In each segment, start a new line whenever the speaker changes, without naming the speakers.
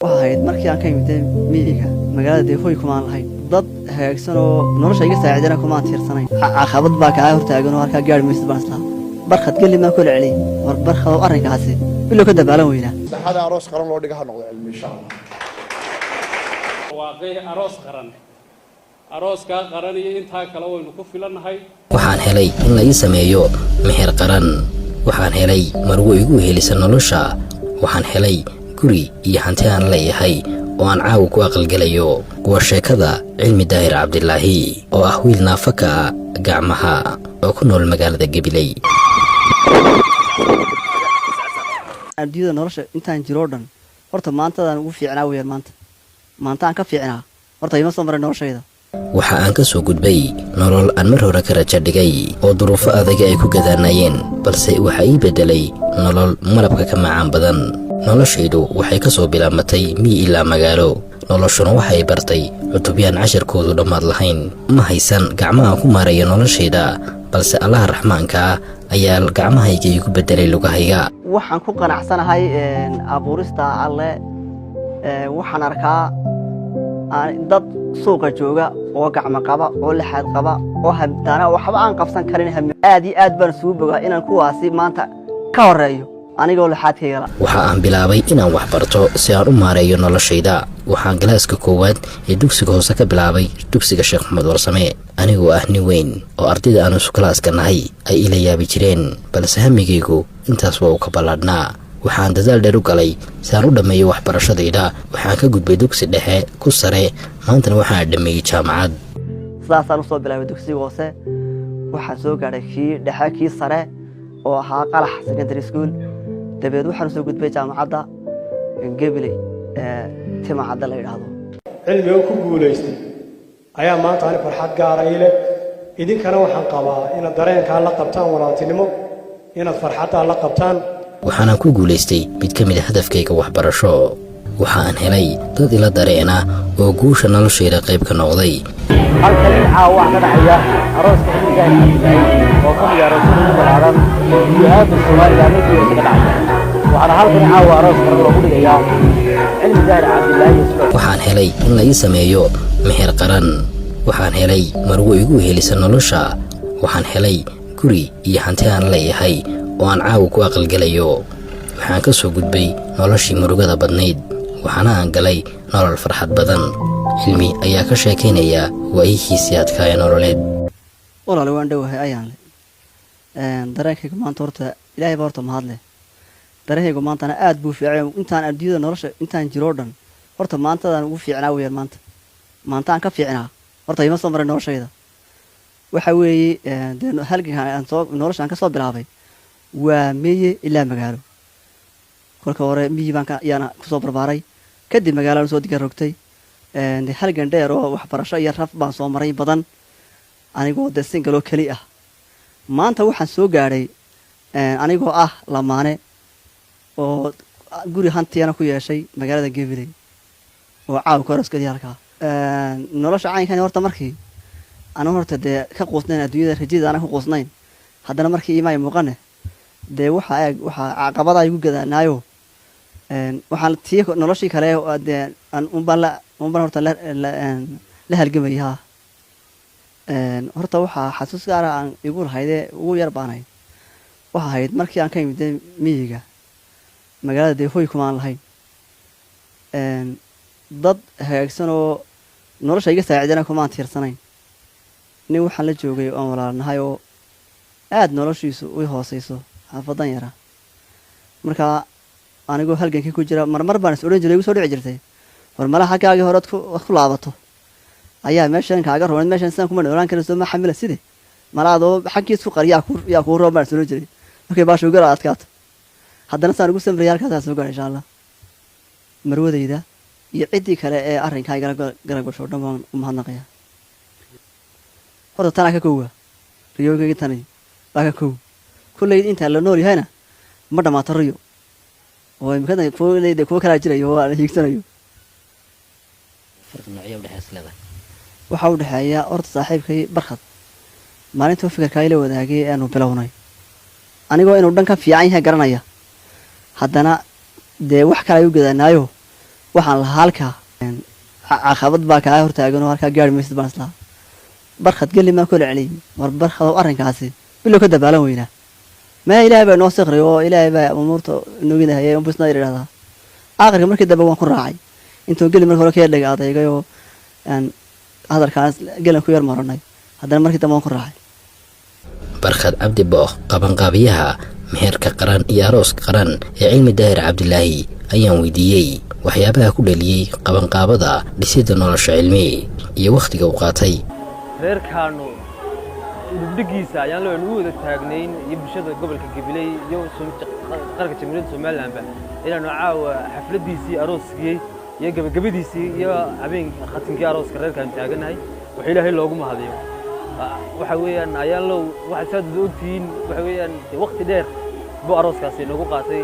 waxayd markii aan ka imid miyiga magaalada hoy kuma lahayn dad hagaagsan oo nolosha iga saacidana kuma tiirsanayn caqabad baa ka hortaagan oo halka gaari meesha baasla barxad gali ma kula celi war barxad arrinkaasi bilo ka dabaalan weyna
saxada aroos qaran loo dhiga ha noqdo cilmi insha Allah
waaqay aroos ka qaran iyo inta kale waynu ku filanahay
waxaan helay in la ii sameeyo meher qaran waxaan helay marwo igu helisan nolosha waxaan helay guri iyo hanti aan leeyahay oo aan caaw ku aqalgalayo waa sheekada cilmi daahir cabdilaahi oo ah wiil naafaka gacmaha oo ku nool magaalada Gabiley
ardayda nolosha intaan jiro dhan horta maantadan ugu fiicnaa weeyaan maanta aan ka fiicnaa horta ima soo maray noloshayda
waxa aan ka soo gudbay nolol aan mar hore ka rajo dhigay oo duruufo adag ay ku gadaanayeen balse waxa ii bedelay nolol malabka ka macaan badan noloshaydu waxay ka soo bilaabatay miyi ilaa magaalo noloshuna waxay bartay cutubyaan casharkoodu dhammaad lahayn ma haysan gacmaha ku maaraya noloshayda balse allaha raxmaanka ayaa gacmahayga igu bedelay lugahayga
waxaan ku qanacsanahay abuurista alle waxaan arkaa dad suuqa jooga oo gacmo qaba oo laxad qaba oo habtaana waxba aan qabsan karin aad iyo aad baan suu bogaa inaan kuwaasi maanta ka horeeyo anigoo laxadkayga
waxa aan bilaabay inaan wax barto si aan u maareeyo noloshayda waxaan galaaska koowaad ee dugsiga hoose ka bilaabay dugsiga Sheekh Maxamed Warsame anigoo ah nin weyn oo ardayda aan isku kalaaska nahay ay ila yaabi jireen balse hamigaygu intaas waa ka balaadhnaa waxaan dadaal dheer u galay si aan u dhameeyo waxbarashadayda waxaan ka gudbay dugsi dhexe ku sare maantana waxaan dhameeyay jaamacad
saasaan u soo bilaabay dugsiga hoose waxaan soo gaaray kii dhexe kii sare oo ahaa Qalax Secondary School dabeed waxaan soo gudbay jaamacadda Gabiley timacadda la yiraahdo
cilmiga ku guuleystay ayaa maanta aan farxad gaar ah ilaa idinkana waxaan qabaa in dareenka la qabtaan walaaltinimo in farxadda la qabtaan
waxaan ku guuleystay mid ka mid ah hadafkayga waxbarasho waxaan helay dad ila dareena oo guusha noloshayda qayb ka noqday
halkan wax ka dhacaya arooska xilliga oo ka yar balaaran iyo aad Soomaaliya mid ka dhacay waxaan halkan aroos lagu dhigayaa cilmi daahir cabdilaahi
waxaan helay in la ii sameeyo meher qaran waxaan helay marwo igu helisan nolosha waxaan helay guri iyo hanti aan leeyahay oo aan caaw ku aqalgalayo waxaan ka soo gudbay noloshii murugada badnayd waxaana aan galay nolol farxad badan cilmi ayaa ka sheekeynaya waayihiisii adkaaya nololeed
walaal waan dhawahay ayaan dareenkayga maanta horta ilaahay baa horta mahad leh dareenkayga maantana aad buu fiicay intaan ardayda nolosha intaan jiro dhan horta maantadan ugu fiicnaa weeyaan maanta aan ka fiicnaa horta ima soo maray noloshayda waxa weeye halkan aan soo noloshaan ka soo bilaabay waa miyi ilaa magaalo kolka hore miyi baan yaana ku soo barbaaray kadib magaalada soo diga rogtay halgan dheer oo waxbarasho iyo raf baan soo maray badan anigoo single oo kali ah maanta waxaan soo gaaray anigoo ah lamaane oo guri hantiyana ku yeeshay magaalada Gabiley oo caaw koroskadii halka nolosha caynkan horta markii aan horta ka qoosnayn adduunyada rajada aan ku qoosnayn haddana markii iimay muuqane waxa caqabada ay ugu gadaanaayo waxaan tii noloshii kale aan unban horta la halgamaya horta waxa xasuus gaar ah aan igu lahaydee ugu yar baanay waxa ahayd markii aan ka imid miyiga magaalada hoy kuma lahayn dad hagaagsan oo nolosha iga saacidana kuma tiirsanayn nin waxaan la joogay oo walaalnahay oo aad noloshiisu u hooseyso xaafadan yara marka anigoo halgankii ku jira marmar baan is oran jiray igu soo dhici jirtay hormalaha xaggaagii hore ku laabato ayaa meeshan kaaga roon meeshan san kuma noolaan karo soo ma xamila sidii malaadoo xaggiisu qariyaa ku roob baan soo jiray markay baasho gara adkaato haddana saan ugu samray halkaas soo gaar insha Allah marwadayda iyo cidii kale ee arrinkayga garab gasho dhamaan u mahadnaqaya horta tan ka koowa riyooga tani baa ka koow kulay inta la nool yahayna ma dhamaato riyo oo imkada kuuleeyda kuwa kala jiray oo aan hiigsanayo
farqinayo dhaxaslada
waxa uu dhaxaya orta saaxiibkay barxad maalinta fikirka ila wadaagay aanu bilownay anigoo inuu dhanka fiican yahay garanaya haddana wax kale ay u gadaanaayo waxaan lahaa halkaa caqabad baa kaa hortaagan oo halkaa gaari maysid baan islahaa barkhad geli maa kula celiyey war barkhad oo arrinkaasi bilow ka dabaalan weynaa ما إلهي بقى نوثق ريو إلهي بقى أمورته إنه كده هي بس نادر هذا آخر مركز ده بقى راعي أنتوا قل مركز كده اللي قاعد يجيو يعني هذا الكاس قل كوير مرناي هذا المركز ده بقى راعي
barkhad cabdi booq qabanqaabiyaha meherka qaran iyo arooska qaran ee cilmi daahir cabdilaahi ayaan weydiiyey waxyaabaha ku dhaliyey qabanqaabada dhisidda nolosha cilmi iyo wakhtiga uu qaatay
reerkaanu dibdhigiisa ayaan loo wada taagnayn iyo bulshada gobolka Gabiley iyo qaranka Jamhuuriyadda Soomaaliland inaanu caawa xafladiisii arooskii iyo gabagabadiisii iyo habeen khatinkii arooska reerkan taaganahay wax Ilaahay loogu mahadiyo waxa weeyaan ayaan loo waxa saad ogtiin waxa weeyaan waqti dheer buu arooskaasi nagu qaatay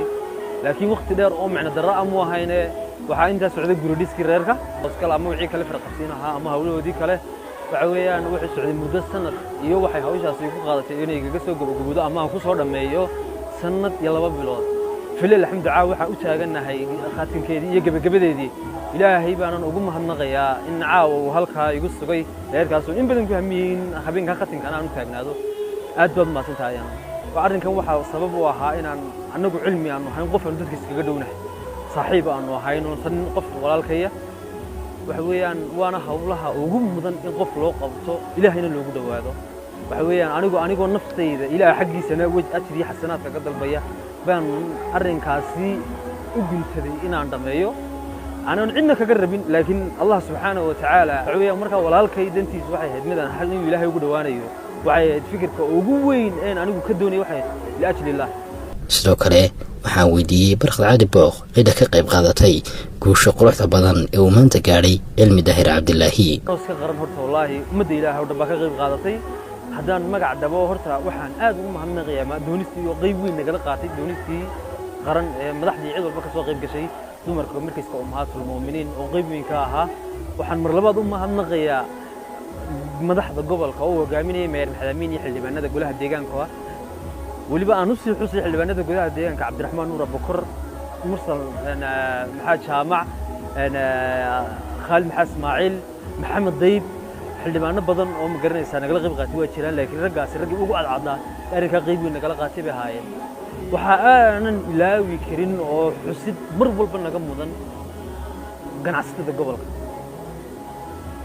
laakiin waqti dheer oo macna darro amu ahayne waxa inta socday guridiskii reerka oskala ama wixii kale farqabsiinaha ama hawlahoodii kale waxa weeyaan wuxuu socday muddo sanad iyo waxay hawshaasi ku qaadatay inay kaga soo gabagabado ama ku soo dhameeyo sanad iyo 2 bilood filil alxamdulilah waxa u taaganahay khaatinkeedii iyo gabagabadeedii ilaahay baanan ugu mahadnaqayaa in caawa uu halkaa igu sugay reerkaas in badan ku hamiin habeenka khaatinkan aan u taagnaado aad baad ma santahay arrinkan waxa sabab u ahaa inaan anagu cilmi aan ahayn qof aan dadkiisa kaga dhownahay saaxiib aan ahayn oo san qof walaalkaya waxa weeyaan waana hawlaha ugu mudan in qof loo qabto ilaahayna loogu dhawaado waxa weeyaan anigu naftayda ilaahay xaqiisana waj ajri xasanaadka ka dalbaya baan arrinkaasi u guntaday inaan dhameeyo aanan cidna kaga rabin laakiin Allah subhanahu wa ta'ala waxa weeyaan marka walaalkay dantiis waxay ahayd midaan xal in ilaahay ugu dhawaanayo waxay fikirka ugu weyn ee anigu ka doonay waxay li ajli Allah
sidoo kale waxaan weydiiyey barkhad cabdi booq cidda ka qayb qaadatay guusha quruxda badan ee uu maanta gaadhay cilmi daahir cabdilaahi
arooska qaran horta wallaahi ummadda ilaahay oo dhan baa ka qayb qaadatay haddaan magac dabo horta waxaan aad ugu mahadnaqayaa doonistii oo qayb weyn nagala qaatay doonistii qaran ee madaxdii cid walba ka soo qayb gashay dumarka markayska ummahatul muuminiin oo qayb weyn ka ahaa waxaan mar labaad u mahadnaqayaa madaxda gobolka oo hogaaminayay meer maxdamiin iyo xildhibaanada golaha deegaanka waliba aan u sii xusay xildhibaanada golaha deegaanka Cabdiraxmaan Nuur Abukar mursal maxaad jaamac Khalid Maxamed Ismaaciil Maxamed Dayb xildhibaano badan oo ma garanaysaa nagala qayb qaatay waa jiraan laakiin raggaas ragii ugu cadcada arrinka qayb weyn nagala qaatay bay haayeen waxa aanan ilaawi karin oo xusid mar walba naga mudan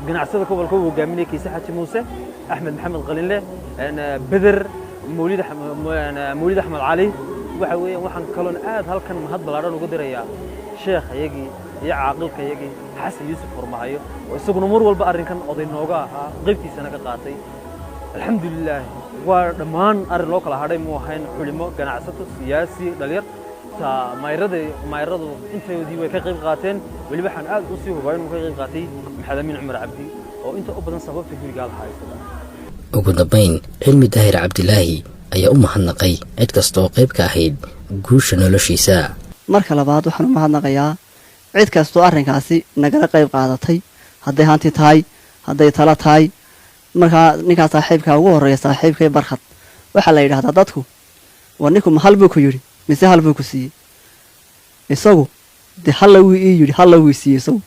ganacsatada gobolka uu hogaaminayay Kiisa Xaaji Muuse Axmed Maxamed Qalinle Badar مولد أحمد علي وحوي وحن كلون آد هل كان مهد بلاران وقدر يا شيخ يجي يا عاقل كيجي حسن يوسف فرمايو وسوق نمر والبقرين كان قضي نوجا غيبتي سنة قاطي الحمد لله ودمان أرلوك على هذا موهين علماء كان عصته سياسي دلير تا ما يرد أنت ودي وكيف قاتين واللي بحن آد وصيه وبين وكيف قاتي محدا من عمر عبدي أو أنت أبدا سبب في قال هاي
ugu dambayn cilmi daahir cabdilaahi ayaa u mahadnaqay cid kasta oo qayb ka ahayd guusha noloshiisa
marka labaad waxaan u mahadnaqayaa cid kasta oo arrinkaasi nagala qayb qaadatay hadday hanti tahay hadday tala tahay marka ninka saaxiibka ugu horeeya saaxiibkay barkhad waxa la yiraahdaa dadku waa ninku hal buu ku yiri mise hal buu ku siiyay isagu de hal uu yiri hal uu siiyay isagu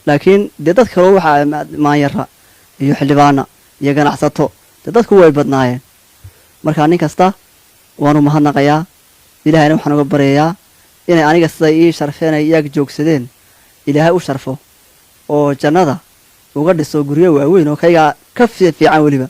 laakiin de dadka waxa ma yara iyo xildhibaana iyo ganacsato dadku way badnaayeen marka nin kasta waanu mahadnaqayaa ilaahayna waxaan uga baryayaa inay aniga sida ii sharfeen ay iyaga joogsadeen ilaahay u sharfo oo jannada uga dhiso guryo waaweyn oo kayga ka fiican waliba